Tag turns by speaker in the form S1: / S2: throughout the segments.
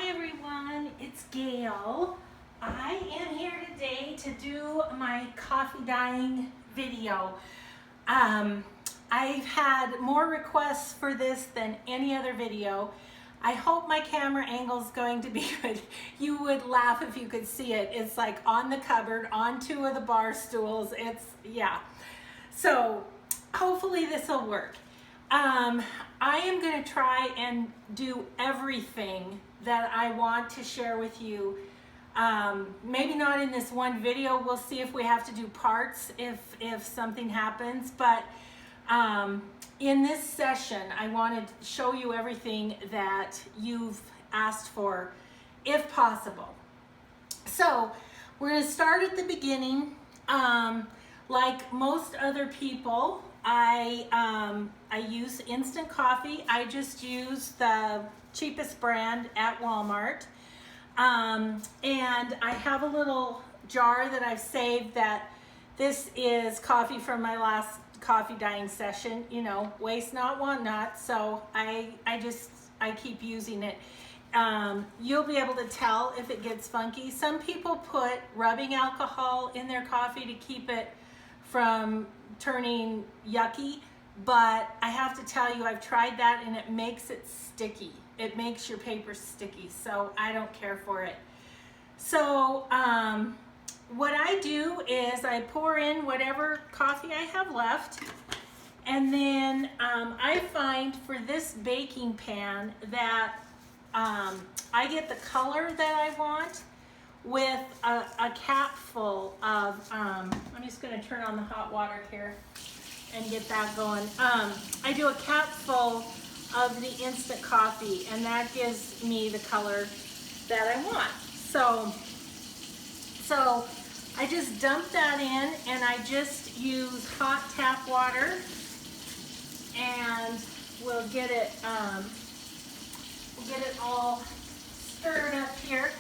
S1: Hi everyone, it's Gail. I am here today to do my coffee dyeing video. I've had more requests for this than any other video. I hope my camera angle is going to be good. You would laugh if you could see it. It's like on the cupboard, on two of the bar stools. Yeah. So hopefully this will work. I am going to try and do everything that I want to share with you. Maybe not in this one video. We'll see if we have to do parts if something happens. But in this session, I wanted to show you everything that you've asked for, if possible. So we're going to start at the beginning. Like most other people, I use instant coffee. I just use the cheapest brand at Walmart. And I have a little jar that I've saved that this is coffee from my last coffee dyeing session. You know, waste not, want not. So I keep using it. You'll be able to tell if it gets funky. Some people put rubbing alcohol in their coffee to keep it from turning yucky, but I have to tell you, I've tried that and it makes it sticky. It makes your paper sticky, so I don't care for it. So what I do is I pour in whatever coffee I have left, and then I find for this baking pan that I get the color that I want with a cap full of, I'm just going to turn on the hot water here and get that going. I do a cap full of the instant coffee, and that gives me the color that I want. So I just dump that in, and I just use hot tap water, and we'll get it all stirred up here.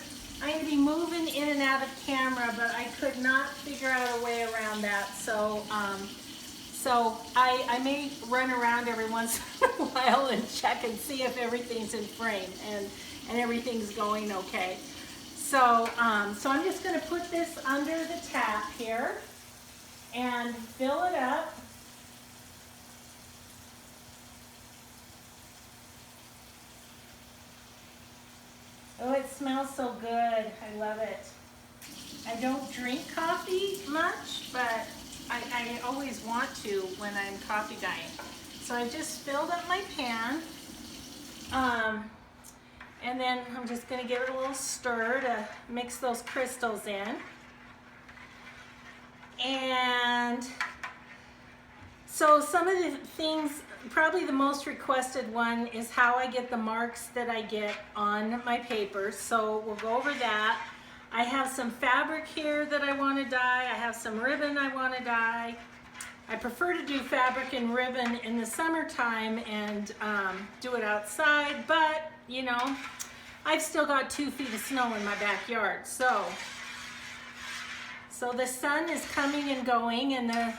S1: I'm going to be moving in and out of camera, but I could not figure out a way around that. So I may run around every once in a while and check and see if everything's in frame and everything's going okay. So I'm just going to put this under the tap here and fill it up. Oh, it smells so good. I love it. I don't drink coffee much, but I always want to when I'm coffee dyeing. So I just filled up my pan. And then I'm just going to give it a little stir to mix those crystals in. And so some of the things, probably the most requested one is how I get the marks that I get on my papers. So we'll go over that. I have some fabric here that I want to dye. I have some ribbon I want to dye. I prefer to do fabric and ribbon in the summertime and do it outside, but you know, I've still got 2 feet of snow in my backyard. So the sun is coming and going, and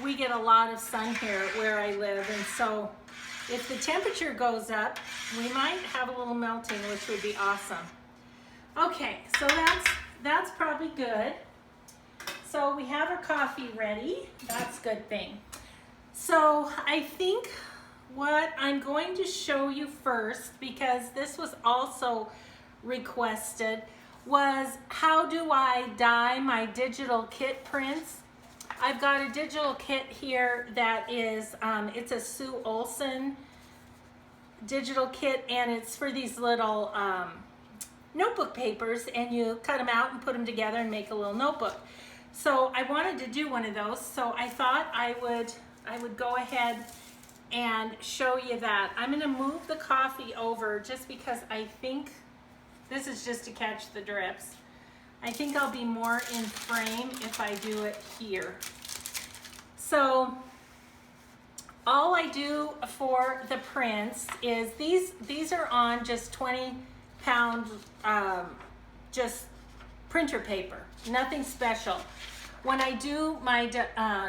S1: we get a lot of sun here where I live, and so if the temperature goes up, we might have a little melting, which would be awesome. Okay, so that's probably good. So we have our coffee ready. That's a good thing. So I think what I'm going to show you first, because this was also requested, was how do I dye my digital kit prints. I've got a digital kit here that is, it's a Sue Olson digital kit, and it's for these little notebook papers, and you cut them out and put them together and make a little notebook. So I wanted to do one of those, so I thought I would go ahead and show you that. I'm going to move the coffee over just because I think this is just to catch the drips. I think I'll be more in frame if I do it here. So all I do for the prints is these are on just 20-pound just printer paper, nothing special. When I do my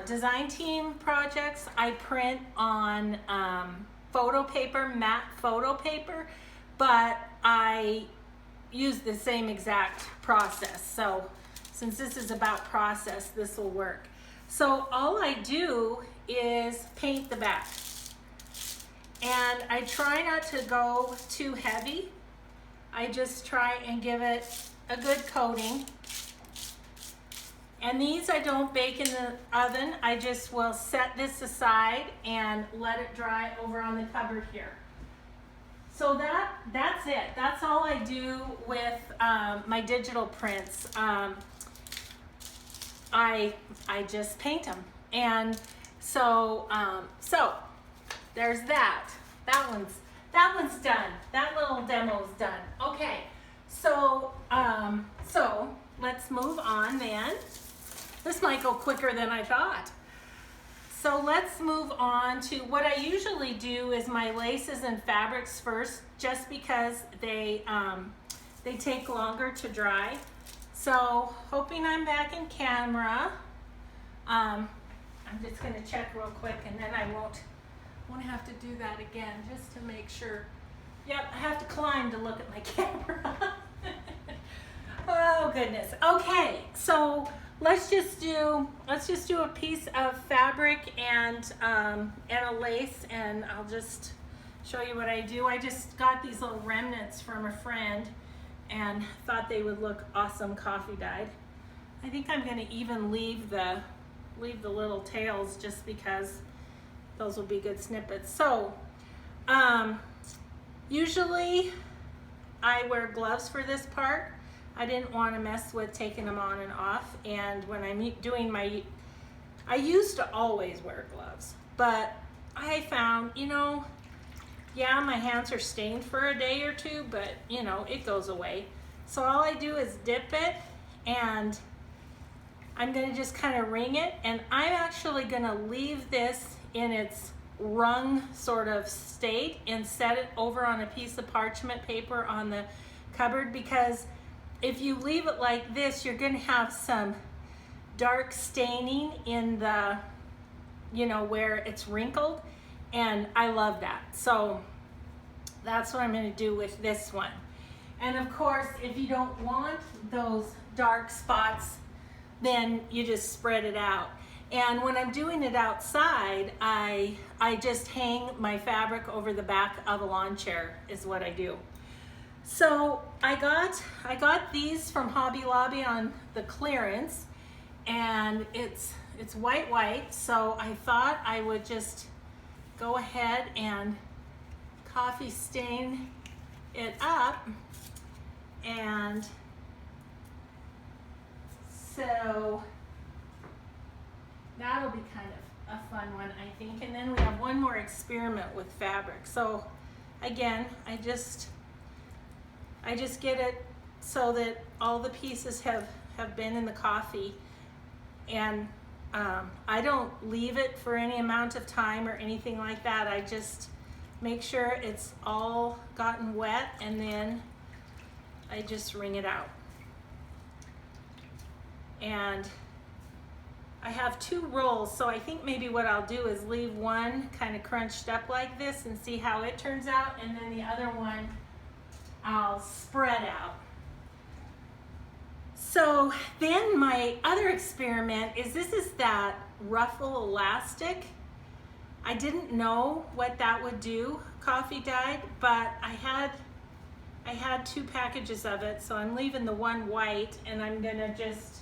S1: design team projects, I print on photo paper, matte photo paper, but I use the same exact process. So since this is about process, this will work. So all I do is paint the back. And I try not to go too heavy. I just try and give it a good coating. And these I don't bake in the oven. I just will set this aside and let it dry over on the cupboard here. So that's it. That's all I do with my digital prints. I just paint them. And so there's that. That one's done. That little demo's done. Okay. So let's move on then. This might go quicker than I thought. So let's move on to what I usually do is my laces and fabrics first, just because they take longer to dry. So hoping I'm back in camera. I'm just going to check real quick, and then I won't have to do that again, just to make sure. Yep, I have to climb to look at my camera. Oh goodness. Okay, so let's just do a piece of fabric and a lace, and I'll just show you what I do. I just got these little remnants from a friend and thought they would look awesome coffee dyed. I think I'm going to even leave the little tails, just because those will be good snippets. So usually I wear gloves for this part. I didn't want to mess with taking them on and off, and when I'm doing I used to always wear gloves, but I found, yeah, my hands are stained for a day or two, but it goes away. So all I do is dip it, and I'm going to just kind of wring it, and I'm actually going to leave this in its wrung sort of state and set it over on a piece of parchment paper on the cupboard, because if you leave it like this, you're going to have some dark staining in the, where it's wrinkled, and I love that. So that's what I'm going to do with this one. And of course, if you don't want those dark spots, then you just spread it out. And when I'm doing it outside, I just hang my fabric over the back of a lawn chair is what I do. So I got these from Hobby Lobby on the clearance, and it's white, so I thought I would just go ahead and coffee stain it up. And so that'll be kind of a fun one, I think. And then we have one more experiment with fabric. So again, I just get it so that all the pieces have been in the coffee, and I don't leave it for any amount of time or anything like that. I just make sure it's all gotten wet, and then I just wring it out. And I have 2 rolls, so I think maybe what I'll do is leave one kind of crunched up like this and see how it turns out, and then the other one I'll spread out. So then my other experiment is this is that ruffle elastic. I didn't know what that would do coffee dyed, but I had 2 packages of it, so I'm leaving the one white, and I'm gonna just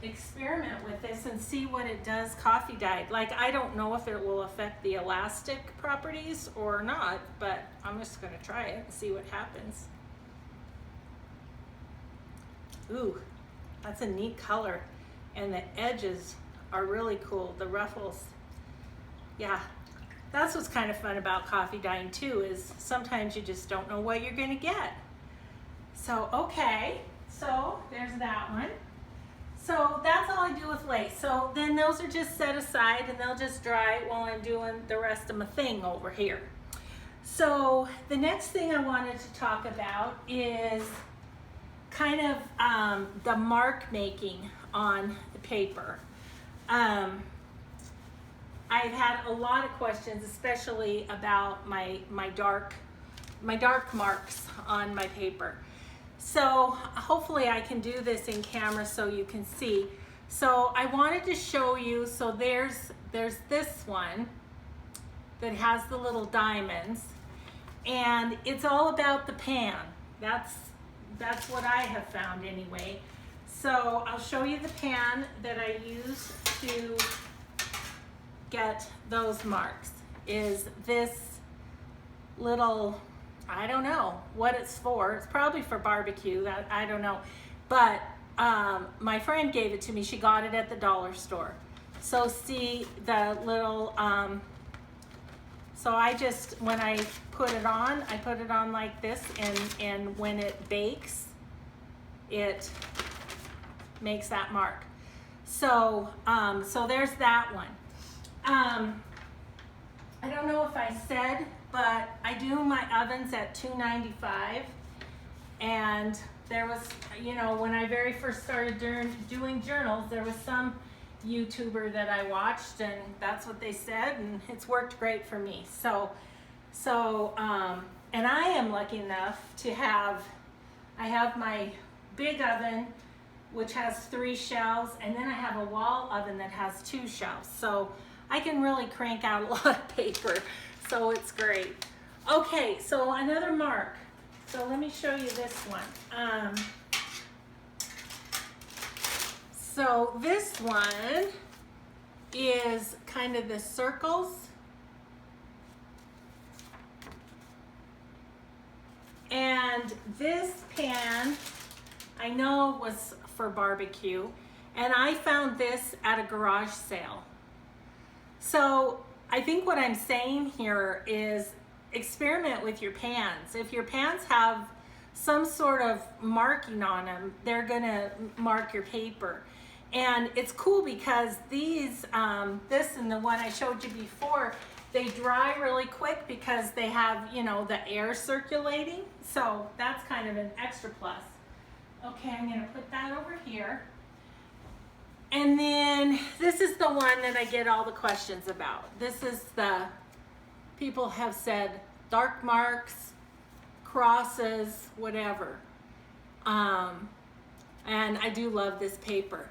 S1: experiment with this and see what it does coffee dyed. Like, I don't know if it will affect the elastic properties or not, but I'm just gonna try it and see what happens. Ooh, that's a neat color, and the edges are really cool, the ruffles. Yeah, that's what's kind of fun about coffee dyeing too, is sometimes you just don't know what you're gonna get. So okay, so there's that one. So that's all I do with lace. So then those are just set aside, and they'll just dry while I'm doing the rest of my thing over here. So the next thing I wanted to talk about is kind of the mark making on the paper. I've had a lot of questions, especially about my dark marks on my paper. So hopefully I can do this in camera so you can see. So I wanted to show you, so there's this one that has the little diamonds, and it's all about the pan. That's what I have found anyway. So I'll show you the pan that I use to get those marks. Is this little, I don't know what it's for. It's probably for barbecue, I don't know. But my friend gave it to me. She got it at the dollar store. So see the little, so I just, when I put it on like this, and when it bakes, it makes that mark. So, so there's that one. I don't know if I said, but I do my ovens at 295, and there was, you know, when I very first started doing journals, there was some YouTuber that I watched, and that's what they said, and it's worked great for me. So, and I am lucky enough to have, I have my big oven, which has 3 shelves, and then I have a wall oven that has 2 shelves. So I can really crank out a lot of paper, so it's great. Okay, so another mark. So let me show you this one. So this one is kind of the circles. And this pan, I know was for barbecue, and I found this at a garage sale. So I think what I'm saying here is experiment with your pans. If your pans have some sort of marking on them, they're gonna mark your paper. And it's cool because these, this and the one I showed you before, they dry really quick because they have, you know, the air circulating. So that's kind of an extra plus. Okay, I'm gonna put that over here. And then this is the one that I get all the questions about. This is the, people have said dark marks, crosses, whatever. And I do love this paper.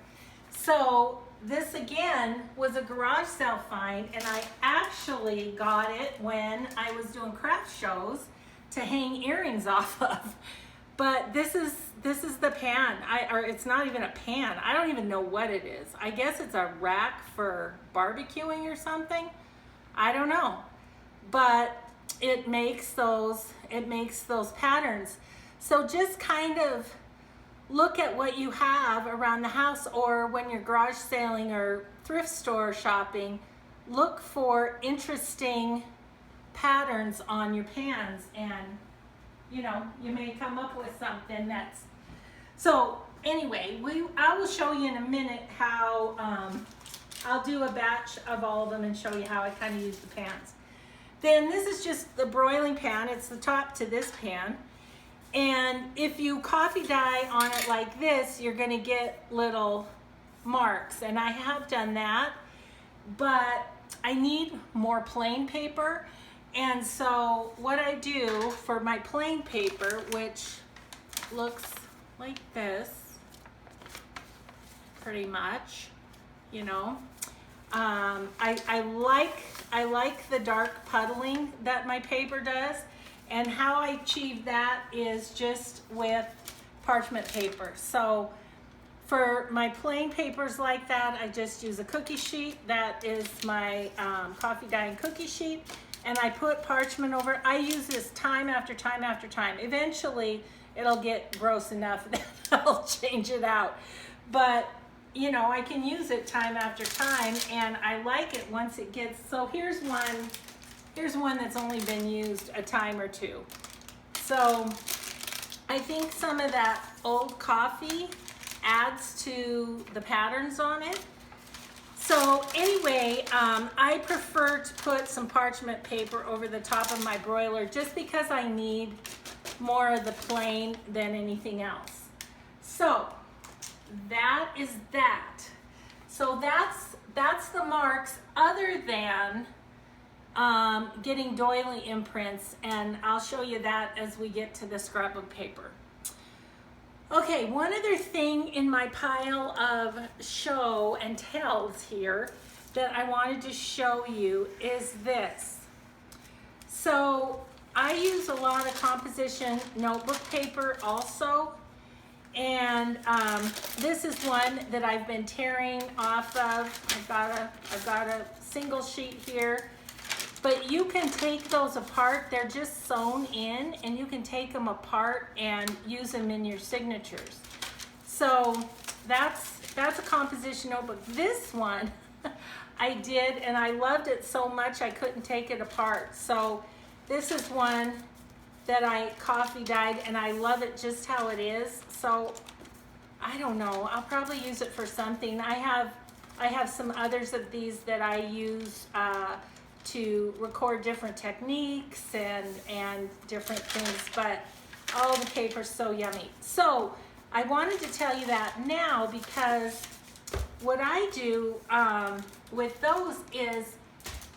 S1: So this again was a garage sale find, and I actually got it when I was doing craft shows to hang earrings off of. But this is the pan. Or it's not even a pan. I don't even know what it is. I guess it's a rack for barbecuing or something. I don't know. But it makes those patterns. So just kind of look at what you have around the house, or when you're garage sailing or thrift store shopping, look for interesting patterns on your pans, and you know, you may come up with something that's, so anyway, I will show you in a minute how, I'll do a batch of all of them and show you how I kind of use the pans. Then this is just the broiling pan. It's the top to this pan. And if you coffee dye on it like this, you're gonna get little marks. And I have done that, but I need more plain paper. And so what I do for my plain paper, which looks like this, pretty much, you know, I like the dark puddling that my paper does, and how I achieve that is just with parchment paper. So for my plain papers like that, I just use a cookie sheet. That is my coffee dye cookie sheet, and I put parchment over. I use this time after time after time. Eventually it'll get gross enough that I'll change it out, but you know, I can use it time after time, and I like it once it gets, so here's one that's only been used a time or two. So I think some of that old coffee adds to the patterns on it. So anyway, I prefer to put some parchment paper over the top of my broiler just because I need more of the plain than anything else. So that is that. So that's the marks, other than getting doily imprints, and I'll show you that as we get to the scrapbook paper. Okay, one other thing in my pile of show and tells here that I wanted to show you is this. So I use a lot of composition notebook paper also, and this is one that I've been tearing off of. I've got a single sheet here, but you can take those apart. They're just sewn in, and you can take them apart and use them in your signatures. So that's a composition notebook. This one I did, and I loved it so much I couldn't take it apart. So this is one that I coffee dyed, and I love it just how it is. So I don't know, I'll probably use it for something. I have some others of these that I use to record different techniques and different things, but oh, the paper's so yummy. So I wanted to tell you that now, because what I do with those is,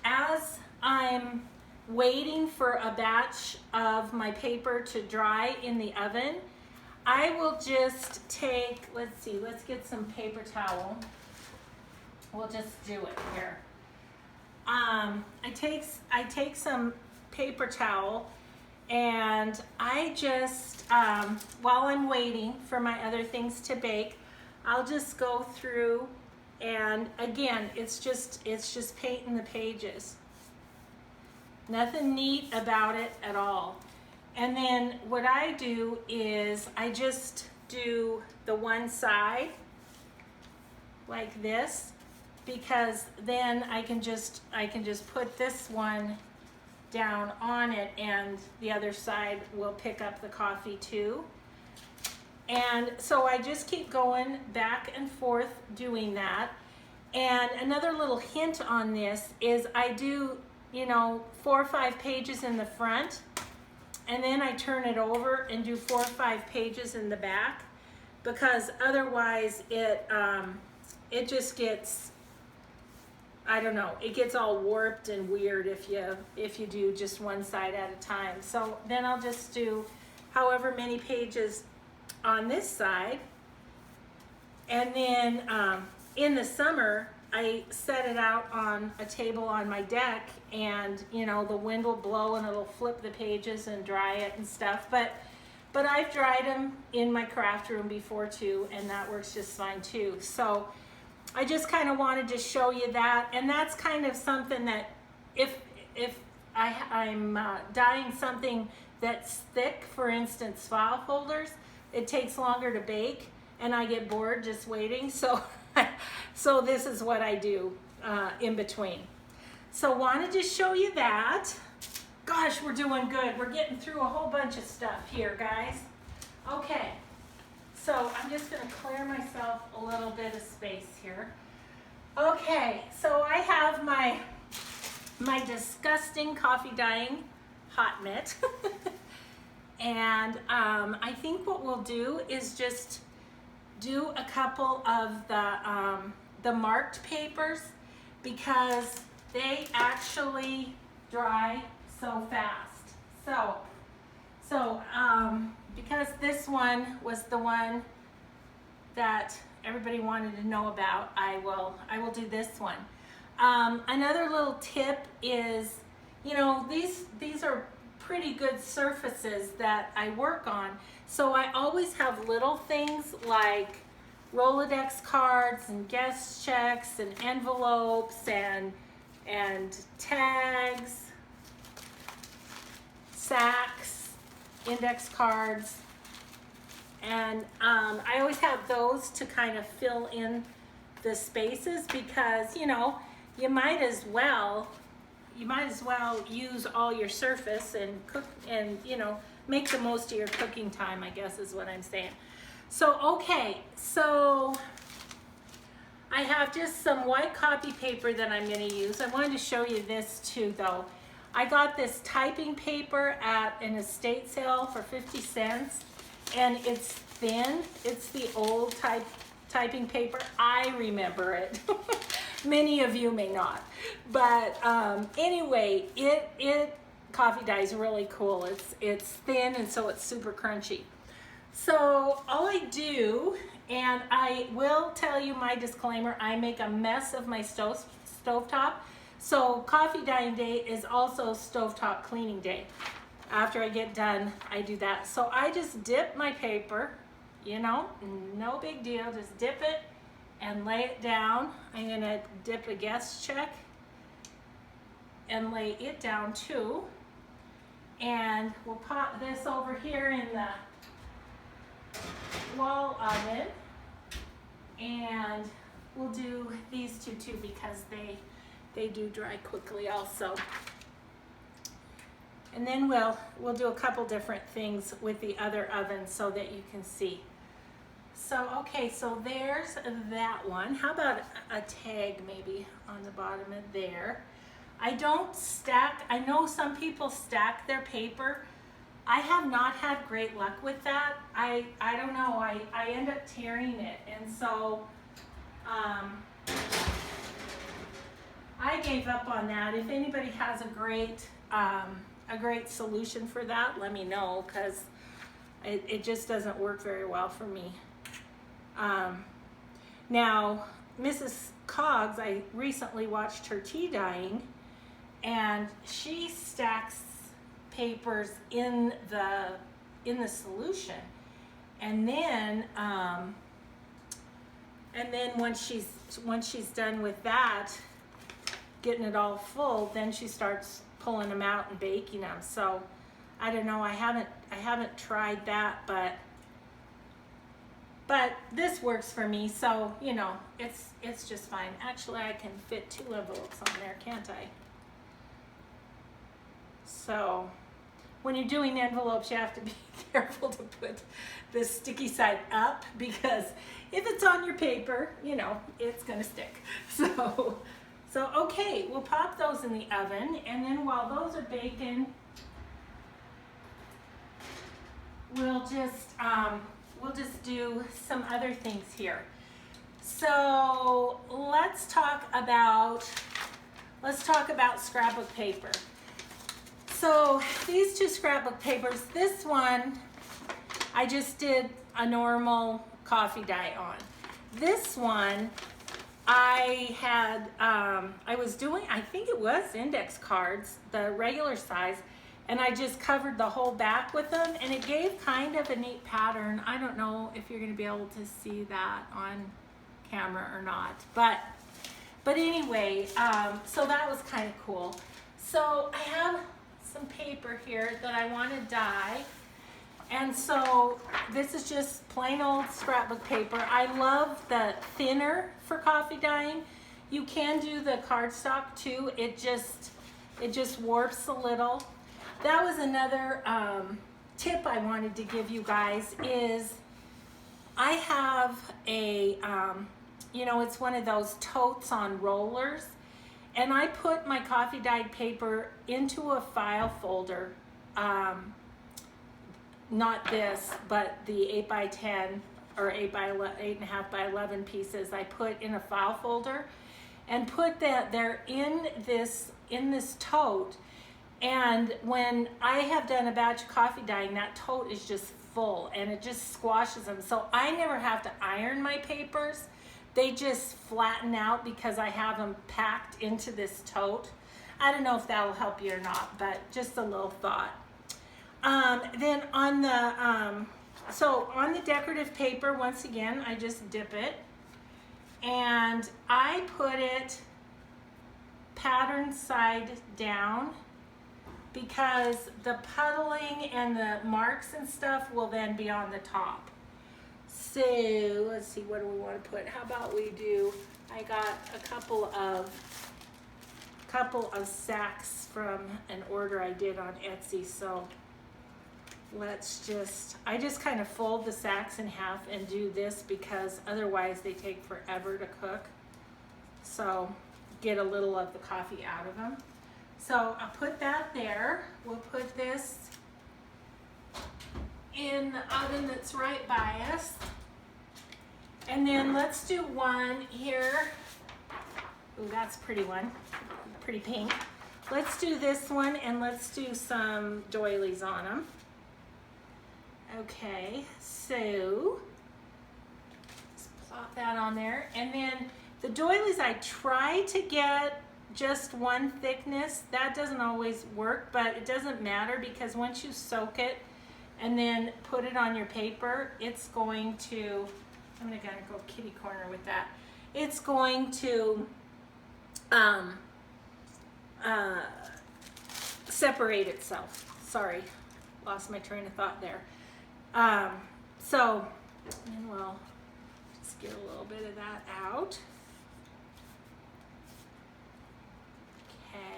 S1: as I'm waiting for a batch of my paper to dry in the oven, I will just take, let's get some paper towel. We'll just do it here. I take some paper towel, and I just, while I'm waiting for my other things to bake, I'll just go through, and again, it's just painting the pages. Nothing neat about it at all. And then what I do is I just do the one side like this, because then I can just put this one down on it, and the other side will pick up the coffee too. And so I just keep going back and forth doing that. And another little hint on this is I do, 4 or 5 pages in the front, and then I turn it over and do 4 or 5 pages in the back, because otherwise it just gets, I don't know, it gets all warped and weird if you do just one side at a time. So then I'll just do however many pages on this side, and then in the summer I set it out on a table on my deck, and the wind will blow and it'll flip the pages and dry it and stuff, but I've dried them in my craft room before too, and that works just fine too. So I just kind of wanted to show you that, and that's kind of something that if I'm dyeing something that's thick, for instance file folders, it takes longer to bake and I get bored just waiting, so so this is what I do in between. So wanted to show you that. Gosh, we're doing good. We're getting through a whole bunch of stuff here, guys. Okay, so I'm just gonna clear myself a little bit of space here. Okay, so I have my disgusting coffee dyeing hot mitt. And I think what we'll do is just do a couple of the marked papers, because they actually dry so fast. So because this one was the one that everybody wanted to know about, I will do this one. Another little tip is, these are pretty good surfaces that I work on. So I always have little things like Rolodex cards and guest checks and envelopes and tags, sacks, index cards, and I always have those to kind of fill in the spaces, because you might as well use all your surface and cook, and make the most of your cooking time, I guess is what I'm saying. So okay, so I have just some white copy paper that I'm going to use. I wanted to show you this too though. I got this typing paper at an estate sale for 50 cents, and it's thin. It's the old typing paper. I remember it. Many of you may not, but anyway, it coffee dye is really cool. It's thin, and so it's super crunchy. So all I do, and I will tell you my disclaimer, I make a mess of my stovetop. So coffee dyeing day is also stovetop cleaning day. After I get done, I do that. So I just dip my paper, you know, no big deal, just dip it and lay it down. I'm gonna dip a guest check and lay it down too. And we'll pop this over here in the wall oven, and we'll do these two too because they do dry quickly also. And then we'll do a couple different things with the other oven so that you can see. So okay, so there's that one. How about a tag maybe on the bottom of there? I don't stack. I know some people stack their paper. I have not had great luck with that. I don't know, I end up tearing it, and so I gave up on that. If anybody has a great solution for that, let me know, because it just doesn't work very well for me. Now, Mrs. Coggs, I recently watched her tea dyeing, and she stacks papers in the solution, and then once she's done with that, getting it all full, then she starts pulling them out and baking them. So I don't know, I haven't tried that, but this works for me, so you know, it's just fine. Actually, I can fit 2 envelopes on there, can't I? So when you're doing envelopes, you have to be careful to put the sticky side up, because if it's on your paper, you know, it's gonna stick. So okay, we'll pop those in the oven, and then while those are baking, we'll just do some other things here. So let's talk about scrapbook paper. So these 2 scrapbook papers, this one I just did a normal coffee dye on. This one I had, I was doing, I think it was index cards, the regular size, and I just covered the whole back with them, and it gave kind of a neat pattern. I don't know if you're gonna be able to see that on camera or not, but anyway, so that was kind of cool. So I have some paper here that I want to dye, and so this is just plain old scrapbook paper. I love the thinner for coffee dyeing. You can do the cardstock too. It just warps a little. That was another tip I wanted to give you guys, is I have a you know, it's one of those totes on rollers, and I put my coffee dyed paper into a file folder, not this, but the 8 by 10 or 8.5 by 11 pieces I put in a file folder, and put that there in this tote. And when I have done a batch of coffee dyeing, that tote is just full, and it just squashes them. So I never have to iron my papers. They just flatten out because I have them packed into this tote. I don't know if that'll help you or not, but just a little thought. Then on the decorative paper, once again, I just dip it, and I put it pattern side down, because the puddling and the marks and stuff will then be on the top. So let's see, what do we want to put? How about we do, I got a couple of sacks from an order I did on Etsy, so I just kind of fold the sacks in half and do this, because otherwise they take forever to cook. So get a little of the coffee out of them. So I'll put that there. We'll put this in the oven that's right by us. And then let's do one here. Ooh, that's a pretty one, pretty pink. Let's do this one, and let's do some doilies on them. Okay, so just plop that on there. And then the doilies, I try to get just one thickness. That doesn't always work, but it doesn't matter because once you soak it and then put it on your paper, it's going to, I'm gonna go kitty corner with that. It's going to separate itself. Sorry, lost my train of thought there. So, and we'll just get a little bit of that out.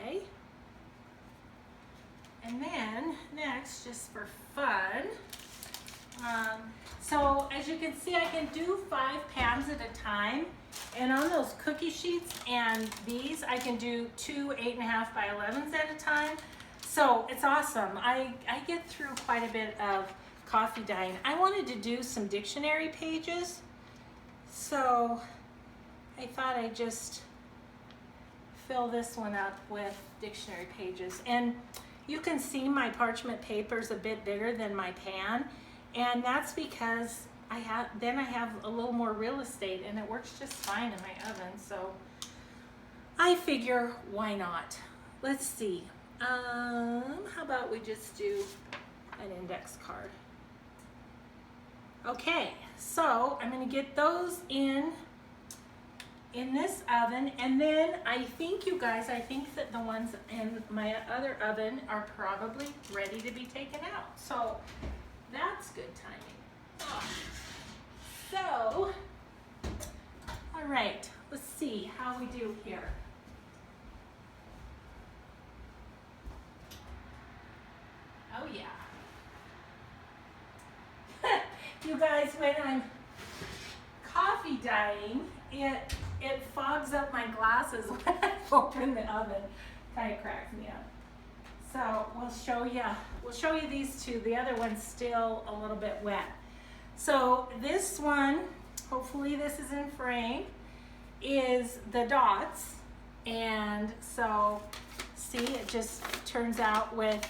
S1: Okay. And then next, just for fun, so as you can see, I can do 5 pans at a time. And on those cookie sheets and these, I can do 2 8.5 by 11s at a time. So it's awesome. I get through quite a bit of coffee dyeing. I wanted to do some dictionary pages, so I thought I'd just fill this one up with dictionary pages. And you can see my parchment paper is a bit bigger than my pan, and that's because I have a little more real estate, and it works just fine in my oven. So I figure, why not? Let's see. How about we just do an index card? Okay, so I'm going to get those in this oven, and then I think, you guys, I think that the ones in my other oven are probably ready to be taken out. So that's good timing. Oh. So, all right, let's see how we do here. Oh yeah. You guys, when I'm coffee dyeing, it fogs up my glasses when I open the oven. Kind of cracks me up. So we'll show you these two. The other one's still a little bit wet. So this one, hopefully this is in frame, is the dots. And so see, it just turns out with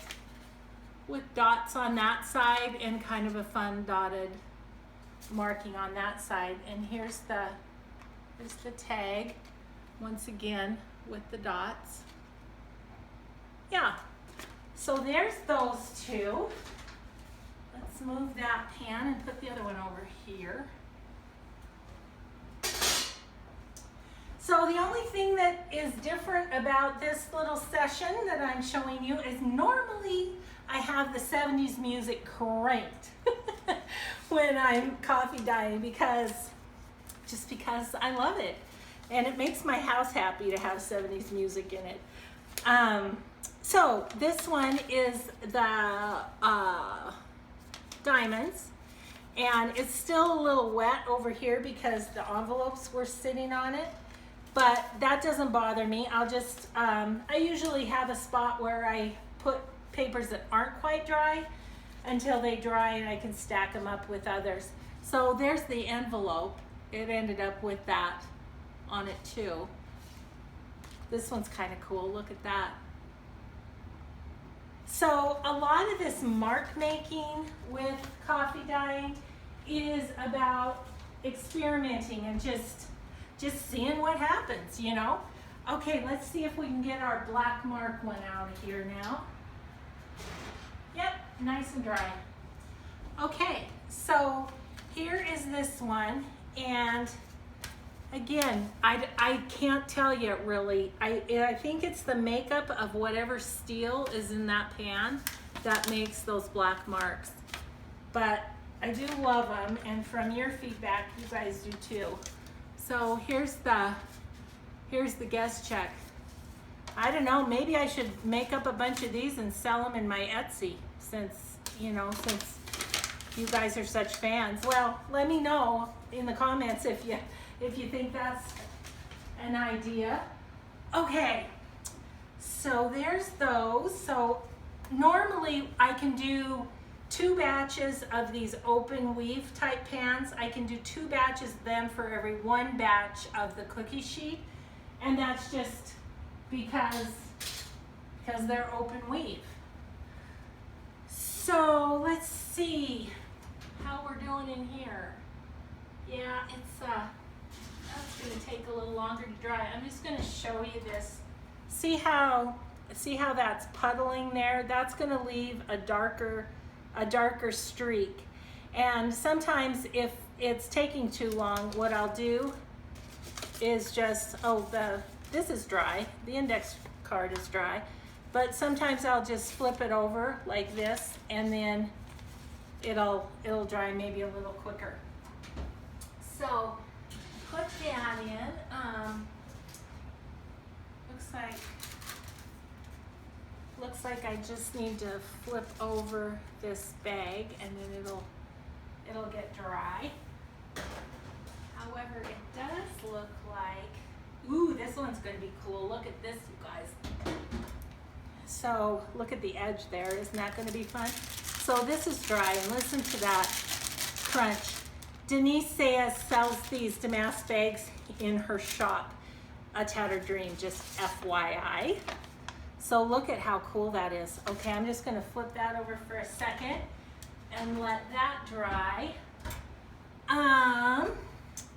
S1: dots on that side and kind of a fun dotted marking on that side. And here's the tag, once again, with the dots. Yeah, so there's those two. Let's move that pan and put the other one over here. So the only thing that is different about this little session that I'm showing you is normally I have the 70s music cranked when I'm coffee dyeing because I love it. And it makes my house happy to have 70s music in it. So this one is the diamonds, and it's still a little wet over here because the envelopes were sitting on it, but that doesn't bother me. I'll just, I usually have a spot where I put papers that aren't quite dry until they dry, and I can stack them up with others. So there's the envelope. It ended up with that on it too. This one's kind of cool. Look at that. So a lot of this mark making with coffee dyeing is about experimenting and just seeing what happens, you know? Okay, let's see if we can get our black mark one out of here now. Yep, nice and dry. Okay, so here is this one, and again, I can't tell you really. I think it's the makeup of whatever steel is in that pan that makes those black marks. But I do love them, and from your feedback, you guys do too. So here's the guest check. I don't know, maybe I should make up a bunch of these and sell them in my Etsy since you guys are such fans. Well, let me know in the comments if you think that's an idea. Okay, so there's those. So normally I can do 2 batches of these open weave type pans. I can do 2 batches of them for every 1 batch of the cookie sheet, and that's just because they're open weave. So let's see. how we're doing in here. Yeah, it's that's gonna take a little longer to dry. I'm just gonna show you this. See how that's puddling there? That's gonna leave a darker streak. And sometimes if it's taking too long, what I'll do is just, this is dry, the index card is dry, but sometimes I'll just flip it over like this, and then it'll dry maybe a little quicker. So put that in. Looks like I just need to flip over this bag, and then it'll get dry. However, it does look like, ooh, this one's gonna be cool. Look at this, you guys. So look at the edge there. Isn't that gonna be fun? So this is dry, and listen to that crunch. Denise Sayas sells these damask bags in her shop, A Tattered Dream, just FYI. So look at how cool that is. Okay, I'm just gonna flip that over for a second and let that dry.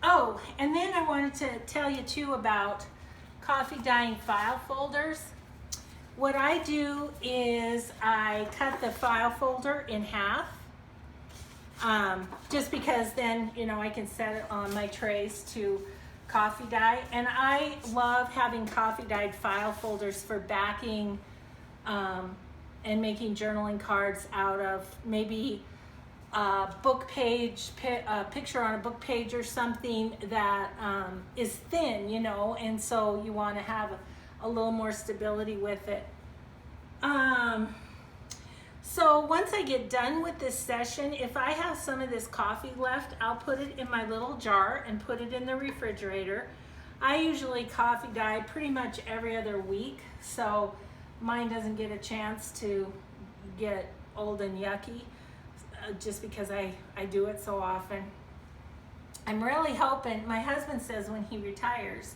S1: Oh, and then I wanted to tell you too about coffee dyeing file folders. What I do is I cut the file folder in half, just because then, you know, I can set it on my trays to coffee dye. And I love having coffee dyed file folders for backing and making journaling cards out of maybe a book page, a picture on a book page or something that is thin, you know, and so you want to have a little more stability with it. So once I get done with this session, if I have some of this coffee left, I'll put it in my little jar and put it in the refrigerator. I usually coffee dye pretty much every other week, so mine doesn't get a chance to get old and yucky, just because I do it so often. I'm really hoping, my husband says when he retires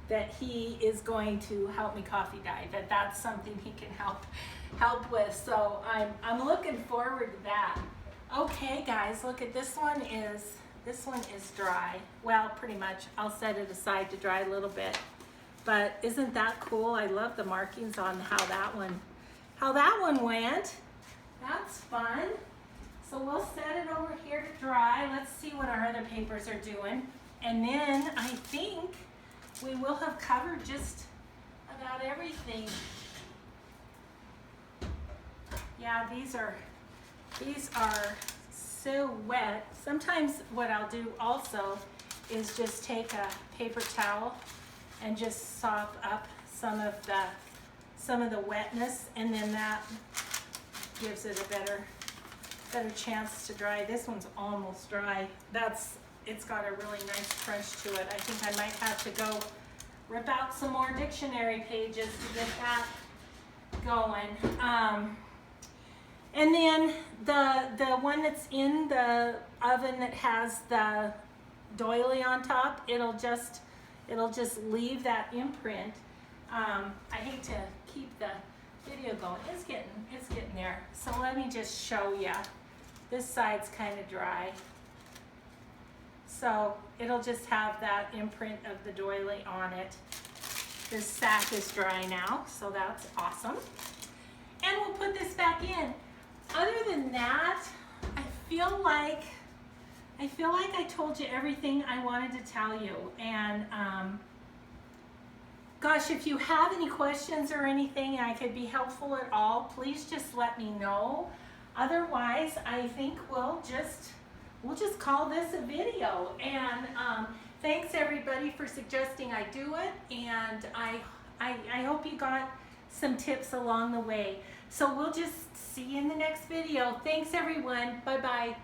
S1: that he is going to help me coffee dye, that's something he can help with. So I'm looking forward to that. Okay guys, look at this one is dry. Well, pretty much. I'll set it aside to dry a little bit. But isn't that cool? I love the markings on how that one went. That's fun. So we'll set it over here to dry. Let's see what our other papers are doing. And then I think we will have covered just about everything. Yeah, these are so wet. Sometimes what I'll do also is just take a paper towel and just sop up some of the wetness, and then that gives it a better chance to dry. This one's almost dry. It's got a really nice crunch to it. I think I might have to go rip out some more dictionary pages to get that going. And then the one that's in the oven that has the doily on top, it'll just leave that imprint. I hate to keep the video going. It's getting there. So let me just show you. This side's kind of dry. So it'll just have that imprint of the doily on it. This sack is dry now, so that's awesome. And we'll put this back in. Other than that, I feel like I told you everything I wanted to tell you. And gosh, if you have any questions or anything and I could be helpful at all, please just let me know. Otherwise, I think we'll just call this a video. And thanks everybody for suggesting I do it. And I hope you got some tips along the way. So we'll just see you in the next video. Thanks everyone. Bye-bye.